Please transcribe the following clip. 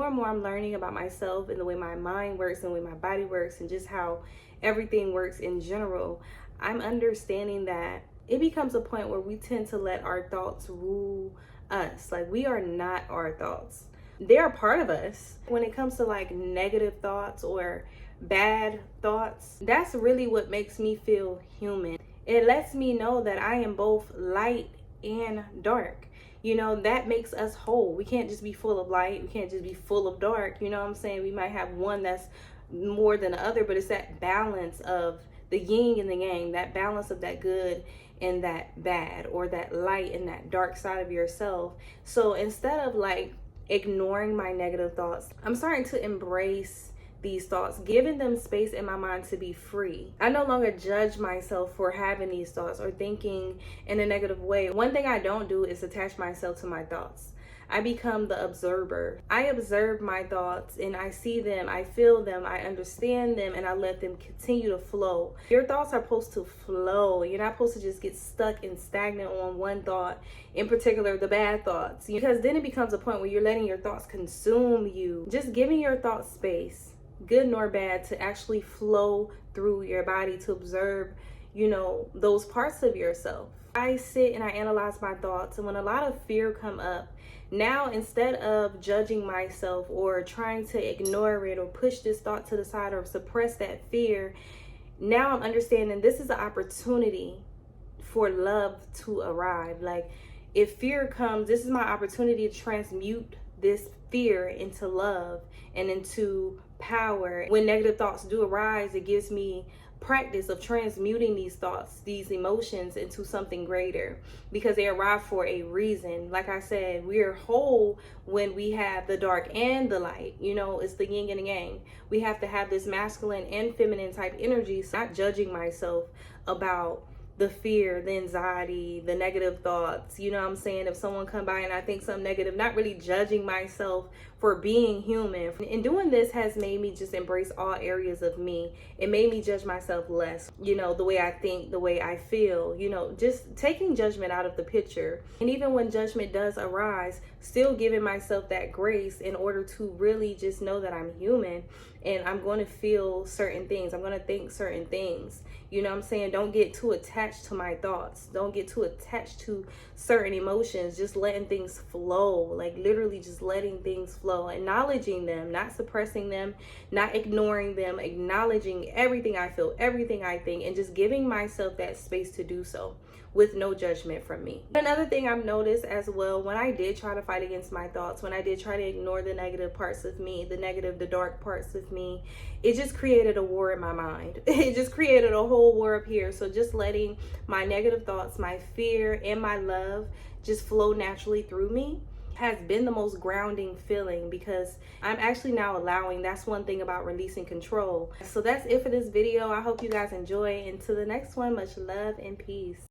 and more I'm learning about myself and the way my mind works and the way my body works and just how everything works in general, I'm understanding that it becomes a point where we tend to let our thoughts rule us. Like, we are not our thoughts. They're a part of us. When it comes to like negative thoughts or bad thoughts, that's really what makes me feel human. It lets me know that I am both light and dark. You know, that makes us whole. We can't just be full of light. We can't just be full of dark. You know what I'm saying? We might have one that's more than the other, but it's that balance of the yin and the yang, that balance of that good and that bad, or that light and that dark side of yourself. So instead of like ignoring my negative thoughts, I'm starting to embrace these thoughts, giving them space in my mind to be free. I no longer judge myself for having these thoughts or thinking in a negative way. One thing I don't do is attach myself to my thoughts. I become the observer. I observe my thoughts and I see them, I feel them, I understand them, and I let them continue to flow. Your thoughts are supposed to flow. You're not supposed to just get stuck and stagnant on one thought, in particular the bad thoughts, because then it becomes a point where you're letting your thoughts consume you. Just giving your thoughts space, good nor bad, to actually flow through your body, to observe, you know, those parts of yourself. I sit and I analyze my thoughts, and when a lot of fear come up, now instead of judging myself or trying to ignore it or push this thought to the side or suppress that fear, now I'm understanding this is an opportunity for love to arrive. Like, if fear comes, this is my opportunity to transmute this fear into love and into power. When negative thoughts do arise, it gives me practice of transmuting these thoughts, these emotions, into something greater, because they arrive for a reason. Like I said, we are whole when we have the dark and the light. You know, it's the yin and the yang. We have to have this masculine and feminine type energy. So not judging myself about the fear, the anxiety, the negative thoughts. You know what I'm saying? If someone come by and I think something negative, not really judging myself for being human. And doing this has made me just embrace all areas of me. It made me judge myself less. You know, the way I think, the way I feel, you know, just taking judgment out of the picture. And even when judgment does arise, still giving myself that grace in order to really just know that I'm human and I'm going to feel certain things. I'm going to think certain things. You know what I'm saying? Don't get too attached to my thoughts. Don't get too attached to certain emotions. Just letting things flow. Like, literally just letting things flow. Acknowledging them, not suppressing them, not ignoring them. Acknowledging everything I feel, everything I think, and just giving myself that space to do so with no judgment from me. Another thing I've noticed as well, when I did try to fight against my thoughts, when I did try to ignore the negative parts of me, the dark parts of me, it just created a war in my mind. It just created a whole war up here. So just letting my negative thoughts, my fear, and my love just flow naturally through me has been the most grounding feeling, because I'm actually now allowing. That's one thing about releasing control. So that's it for this video. I hope you guys enjoy. Until the next one, much love and peace.